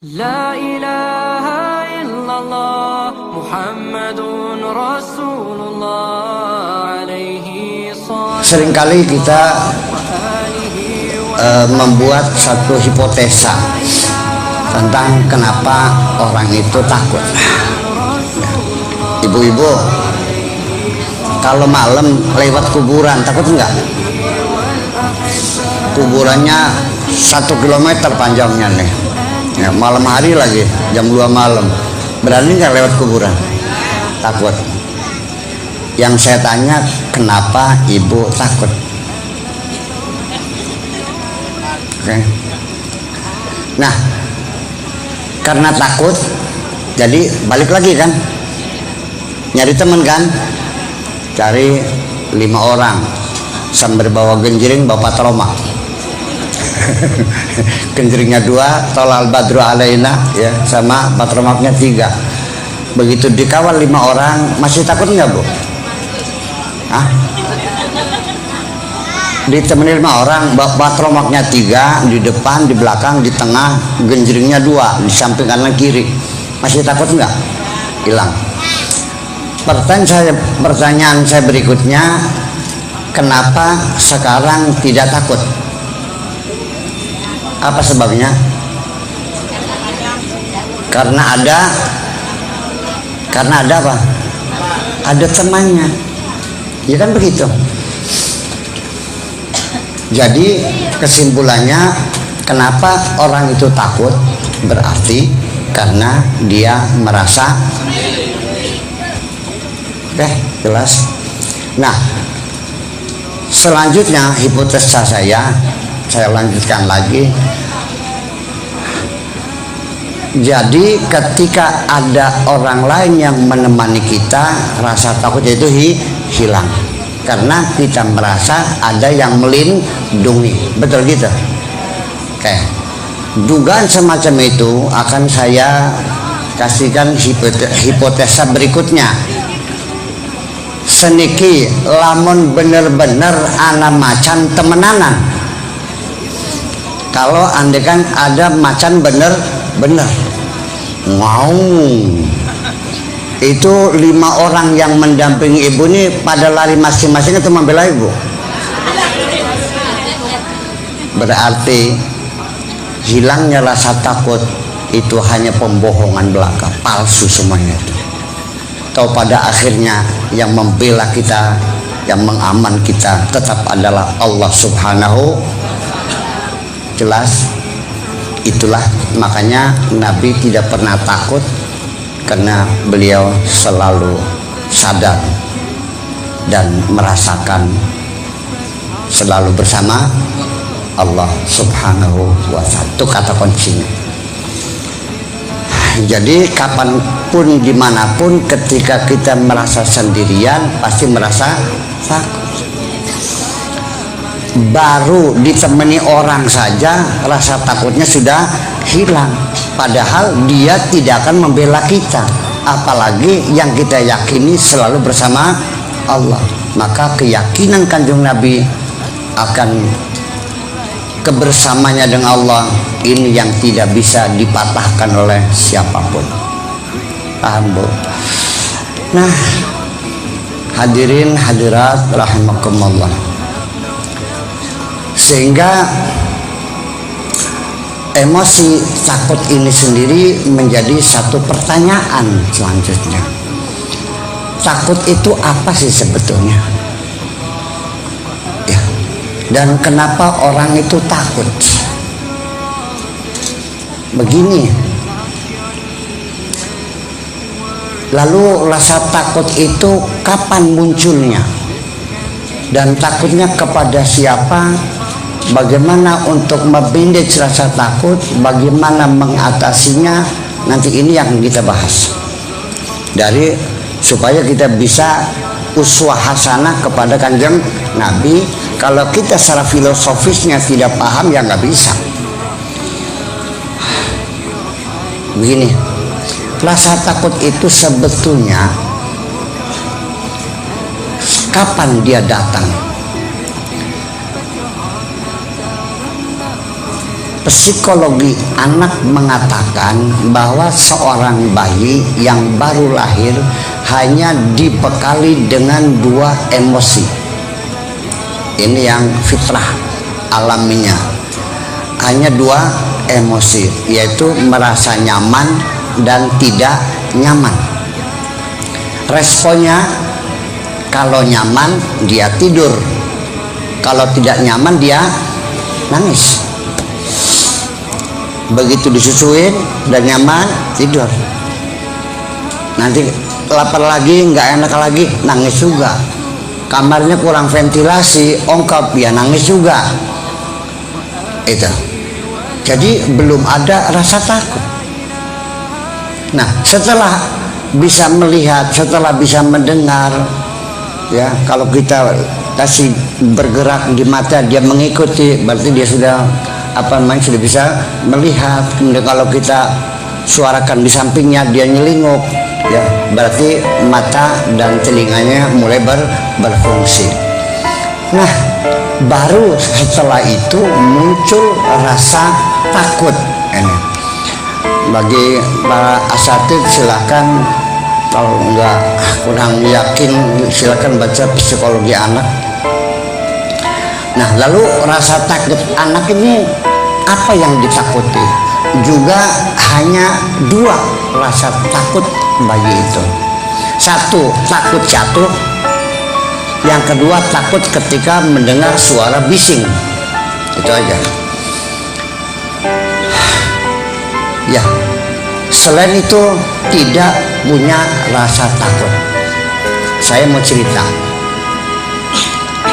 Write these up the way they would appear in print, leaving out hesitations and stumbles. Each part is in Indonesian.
La ilaha illallah Muhammadun Rasulullah alaihi sallallahu. Seringkali kita membuat satu hipotesa tentang kenapa orang itu takut. Ibu-ibu, kalau malam lewat kuburan takut enggak? Kuburannya 1 kilometer panjangnya nih. Ya, malam hari lagi jam 2 malam, berani nggak lewat kuburan? Takut. Yang saya tanya, kenapa ibu takut? Oke. Nah, karena takut, jadi balik lagi kan, nyari teman kan, cari 5 orang sambil bawa genjering, bawa patroma. Genjeringnya 2, tolal badru alaina ya, sama patromapnya 3. Begitu dikawal 5 orang, masih takut nggak bu? Hah? Ditemani 5 orang, patromapnya 3 di depan, di belakang, di tengah, genjeringnya 2 di samping kanan kiri, masih takut nggak? Hilang. Pertanyaan saya berikutnya, kenapa sekarang tidak takut? Apa sebabnya? Karena ada apa? Ada temannya. Ya kan begitu. Jadi kesimpulannya, kenapa orang itu takut? Berarti karena dia merasa. Oke, jelas. Nah, selanjutnya hipotesa saya lanjutkan lagi. Jadi ketika ada orang lain yang menemani kita, rasa takut itu hilang karena kita merasa ada yang melindungi. Betul gitu? Oke. Dugaan semacam itu akan saya kasihkan hipotesa berikutnya. Seniki lamun bener-bener ana macan temenanan. Kalau andekan ada macan bener-bener mau, itu 5 orang yang mendampingi ibu ini pada lari masing-masing atau membela ibu? Berarti hilangnya rasa takut itu hanya pembohongan belaka, palsu semuanya itu. Atau pada akhirnya yang membela kita, yang mengaman kita tetap adalah Allah Subhanahu. Jelas. Itulah makanya Nabi tidak pernah takut, karena beliau selalu sadar dan merasakan selalu bersama Allah Subhanahu wa ta'ala. Itu kata kuncinya. Jadi kapanpun dimanapun ketika kita merasa sendirian pasti merasa takut. Baru ditemani orang saja rasa takutnya sudah hilang, padahal dia tidak akan membela kita, apalagi yang kita yakini selalu bersama Allah. Maka keyakinan Kanjeng Nabi akan kebersamanya dengan Allah ini yang tidak bisa dipatahkan oleh siapapun. Paham bu? Nah, hadirin hadirat rahimakumullah. Sehingga emosi takut ini sendiri menjadi satu pertanyaan selanjutnya. Takut itu apa sih sebetulnya? Ya. Dan kenapa orang itu takut? Begini. Lalu rasa takut itu kapan munculnya? Dan takutnya kepada siapa? Bagaimana untuk membindage rasa takut, bagaimana mengatasinya, nanti ini yang kita bahas. Dari supaya kita bisa uswah hasanah kepada Kanjeng Nabi. Kalau kita secara filosofisnya tidak paham ya nggak bisa. Begini, rasa takut itu sebetulnya kapan dia datang? psikologi anak mengatakan bahwa seorang bayi yang baru lahir hanya dibekali dengan 2 emosi. Ini yang fitrah alaminya, hanya 2 emosi, yaitu merasa nyaman dan tidak nyaman. Responnya, kalau nyaman dia tidur, kalau tidak nyaman dia nangis. Begitu disusuin dan nyaman, tidur. Nanti lapar lagi, nggak enak lagi, nangis juga. Kamarnya kurang ventilasi, ongkap, ya nangis juga. Itu. Jadi belum ada rasa takut. Nah, setelah bisa melihat, setelah bisa mendengar, ya, kalau kita kasih bergerak di mata, dia mengikuti, berarti dia sudah sudah bisa melihat. Kemudian kalau kita suarakan di sampingnya, dia nyelinguk, ya, berarti mata dan telinganya mulai berfungsi. Nah, baru setelah itu muncul rasa takut. Ini bagi para asatid, silakan, kalau enggak kurang yakin silakan baca psikologi anak. Nah, lalu rasa takut anak ini apa yang ditakuti? Juga hanya 2 rasa takut bayi itu. 1, takut jatuh. Yang kedua, takut ketika mendengar suara bising. Itu aja. Ya, selain itu tidak punya rasa takut. Saya mau cerita.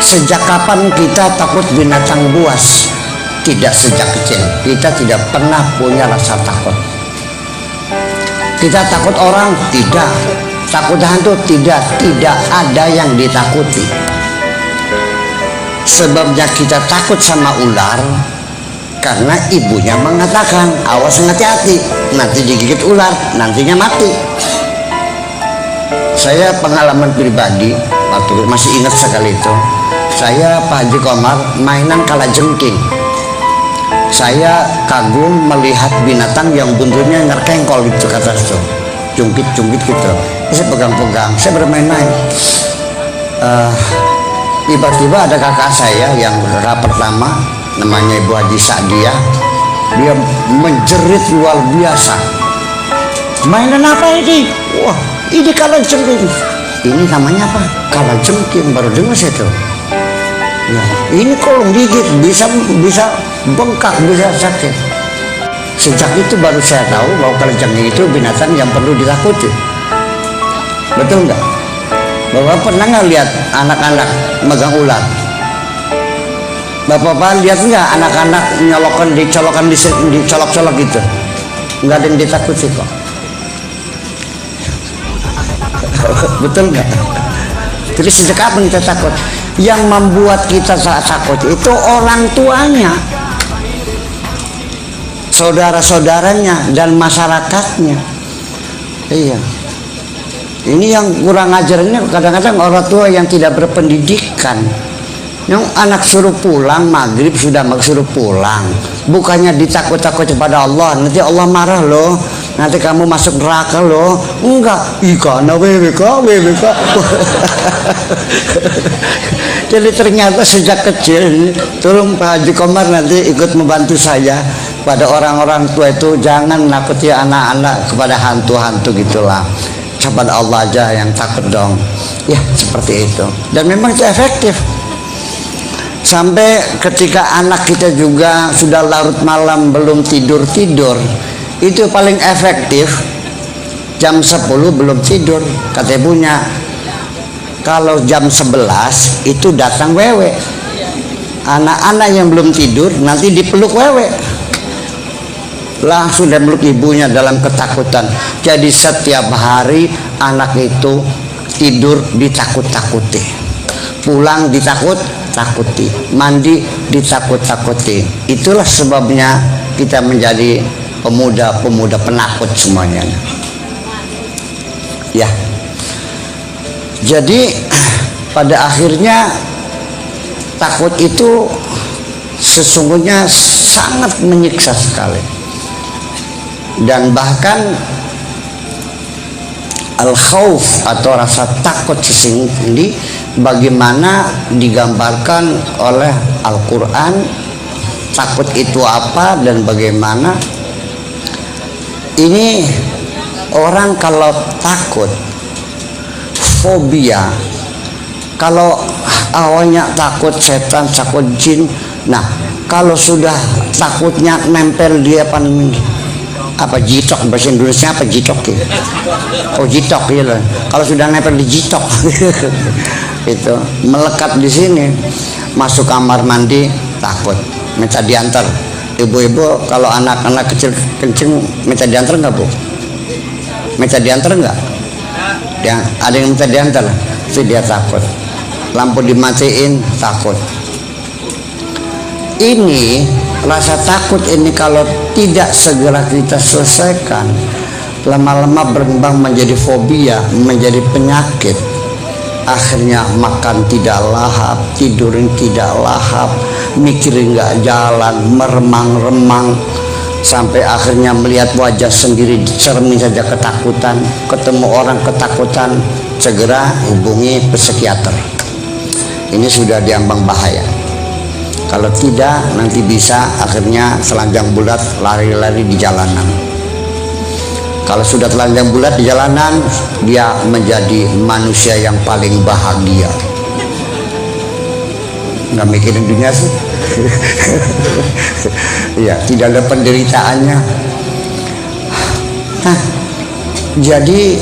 Sejak kapan kita takut binatang buas? Tidak sejak kecil. Kita tidak pernah punya rasa takut. Kita takut orang? Tidak. Takut hantu? Tidak. Tidak ada yang ditakuti. Sebabnya kita takut sama ular karena ibunya mengatakan, awas hati-hati, nanti digigit ular, nantinya mati. Saya pengalaman pribadi, waktu masih ingat sekali itu, saya Pak Haji Komar mainan kalajengking. Saya kagum melihat binatang yang buntutnya ngerkengkol gitu, kata itu, jungkit-jungkit gitu. Saya pegang-pegang, saya bermain-main. Tiba-tiba ada kakak saya yang kakak pertama, namanya Ibu Haji Sa'diah, dia menjerit luar biasa. Mainan apa ini? Wah, ini kalajengking. Ini namanya apa? Kalajengking, baru dengar saya tuh. Nah, ini kalau gigit bisa bengkak, bisa sakit. Sejak itu baru saya tahu bahwa kalajengking itu binatang yang perlu ditakuti. Betul nggak? Bapak pernah nggak lihat anak-anak megang ular? Bapak lihat nggak anak-anak dicolokkan dicolok-colok gitu? Nggak ada yang ditakuti kok. Betul nggak? Jadi sejak kapan kita takut? Yang membuat kita takut itu orang tuanya, saudara-saudaranya, dan masyarakatnya. Iya. Ini yang kurang ajarnya kadang-kadang orang tua yang tidak berpendidikan. Yang anak suruh pulang maghrib sudah suruh pulang, bukannya ditakut-takut kepada Allah, nanti Allah marah loh, nanti kamu masuk neraka loh. Enggak, ikana WWK. Jadi ternyata sejak kecil, tolong Pak Haji Komar nanti ikut membantu saya pada orang-orang tua itu, jangan menakuti anak-anak kepada hantu-hantu gitulah. Kepada Allah aja yang takut dong. Ya, seperti itu. Dan memang itu efektif. Sampai ketika anak kita juga sudah larut malam belum tidur-tidur, itu paling efektif jam 10 belum tidur, kata ibunya. Kalau jam 11 itu datang wewe. Anak-anak yang belum tidur nanti dipeluk wewe. Langsung dia meluk ibunya dalam ketakutan. Jadi setiap hari anak itu tidur ditakut-takuti, pulang ditakut-takuti, mandi ditakut-takuti. Itulah sebabnya kita menjadi pemuda-pemuda penakut semuanya. Ya. Jadi pada akhirnya takut itu sesungguhnya sangat menyiksa sekali. Dan bahkan al-khauf atau rasa takut sesungguhnya bagaimana digambarkan oleh Al-Quran, takut itu apa dan bagaimana. Ini orang kalau takut, fobia, kalau awalnya takut setan, takut jin, nah kalau sudah takutnya nempel dia apa jitok, bahasa Indonesia apa jitok ya? Oh jitok ya loh. Kalau sudah nempel di jitok itu melekat di sini, masuk kamar mandi takut, minta diantar. Ibu-ibu kalau anak-anak kecil kencing minta diantar nggak bu? Minta diantar nggak? Ya, ada yang minta diantar, itu dia takut. Lampu dimatiin takut. Ini rasa takut ini kalau tidak segera kita selesaikan, lama-lama berkembang menjadi fobia, menjadi penyakit. Akhirnya makan tidak lahap, tidurin tidak lahap, mikirin nggak jalan, meremang-remang, sampai akhirnya melihat wajah sendiri di cermin saja ketakutan, ketemu orang ketakutan, segera hubungi psikiater. Ini sudah diambang bahaya. Kalau tidak nanti bisa akhirnya telanjang bulat lari-lari di jalanan. Kalau sudah telanjang bulat di jalanan, dia menjadi manusia yang paling bahagia. Nggak mikirin dunia sih. Ya, tidak ada penderitaannya. Nah, jadi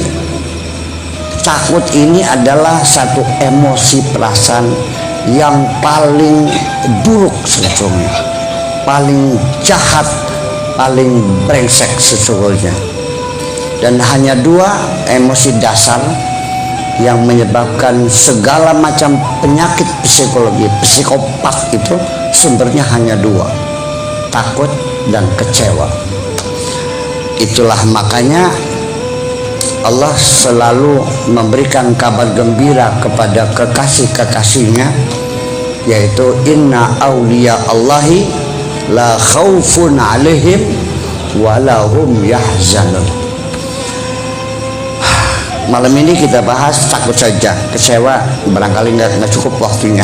takut ini adalah satu emosi perasaan yang paling buruk sebetulnya, paling jahat, paling brengsek sesungguhnya. Dan hanya dua emosi dasar yang menyebabkan segala macam penyakit psikologi, psikopat itu sumbernya hanya dua, takut dan kecewa. Itulah makanya Allah selalu memberikan kabar gembira kepada kekasih-kekasihnya, yaitu inna awliya Allahi la khaufun alaihim wa lahum yahzanun. Malam ini kita bahas takut saja, kecewa barangkali nggak cukup waktunya.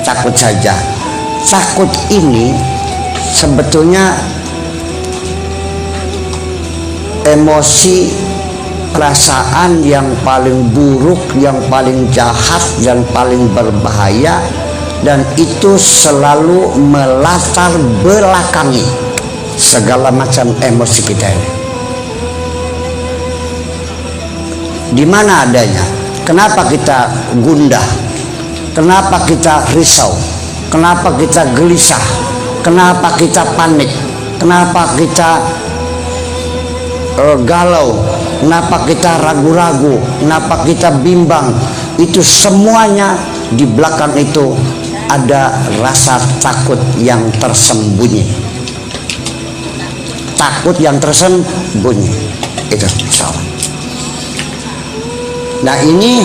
Takut saja. Takut ini sebetulnya emosi, perasaan yang paling buruk, yang paling jahat, yang paling berbahaya, dan itu selalu melatar belakangi segala macam emosi kita ini. Di mana adanya? Kenapa kita gundah? Kenapa kita risau? Kenapa kita gelisah? Kenapa kita panik? Kenapa kita galau? Kenapa kita ragu-ragu? Kenapa kita bimbang? Itu semuanya di belakang itu ada rasa takut yang tersembunyi. Takut yang tersembunyi. Itu salah. Nah ini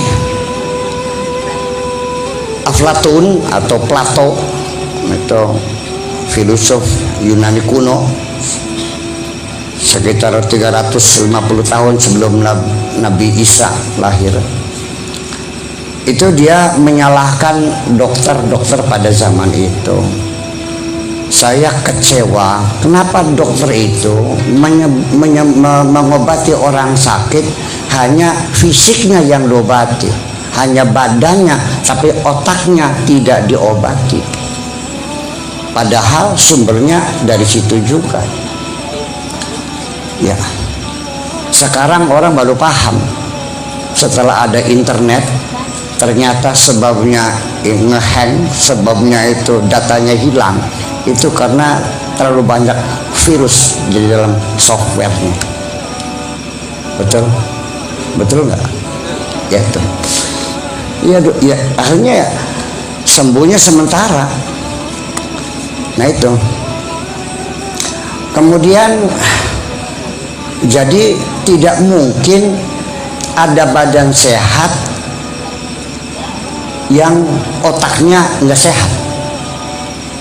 Aflatun atau Plato, itu filosof Yunani kuno, sekitar 350 tahun sebelum Nabi Isa lahir. Itu dia menyalahkan dokter-dokter pada zaman itu. Saya kecewa, kenapa dokter itu mengobati orang sakit hanya fisiknya yang diobati, hanya badannya, tapi otaknya tidak diobati. Padahal sumbernya dari situ juga. Ya, sekarang orang baru paham setelah ada internet, ternyata sebabnya ngehang, sebabnya itu datanya hilang, itu karena terlalu banyak virus di dalam softwarenya. Betul? Betul nggak? Ya itu. Ya akhirnya ya sembuhnya sementara. Nah itu. Kemudian jadi tidak mungkin ada badan sehat yang otaknya nggak sehat.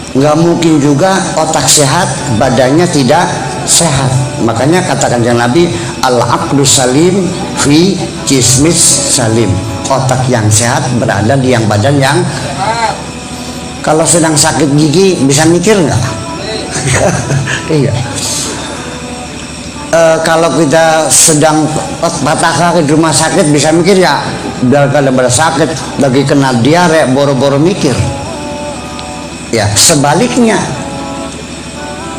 nggak mungkin juga otak sehat badannya tidak sehat. Makanya katakan Nabi, al-aqlu salim fi jismis salim, otak yang sehat berada di yang badan yang. Kalau sedang sakit gigi bisa mikir nggak? Iya. Kalau kita sedang patah kaki di rumah sakit bisa mikir ya? Daripada sakit lagi kena diare boro-boro mikir. Ya sebaliknya,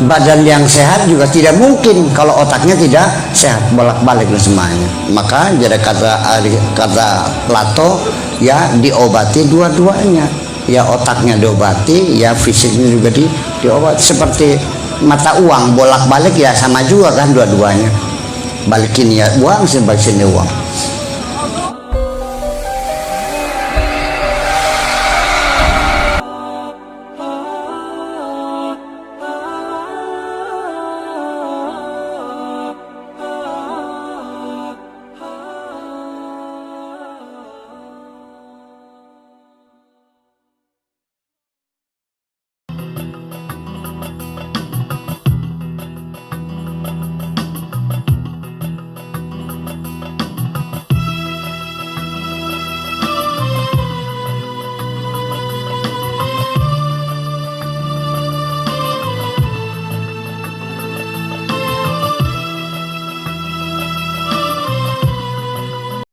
badan yang sehat juga tidak mungkin kalau otaknya tidak sehat, bolak-balik semuanya. Maka jadi kata Plato ya diobati dua-duanya, ya otaknya diobati, ya fisiknya juga diobati. Seperti mata uang bolak-balik ya sama juga kan dua-duanya, balikin ya uang, balik sini uang.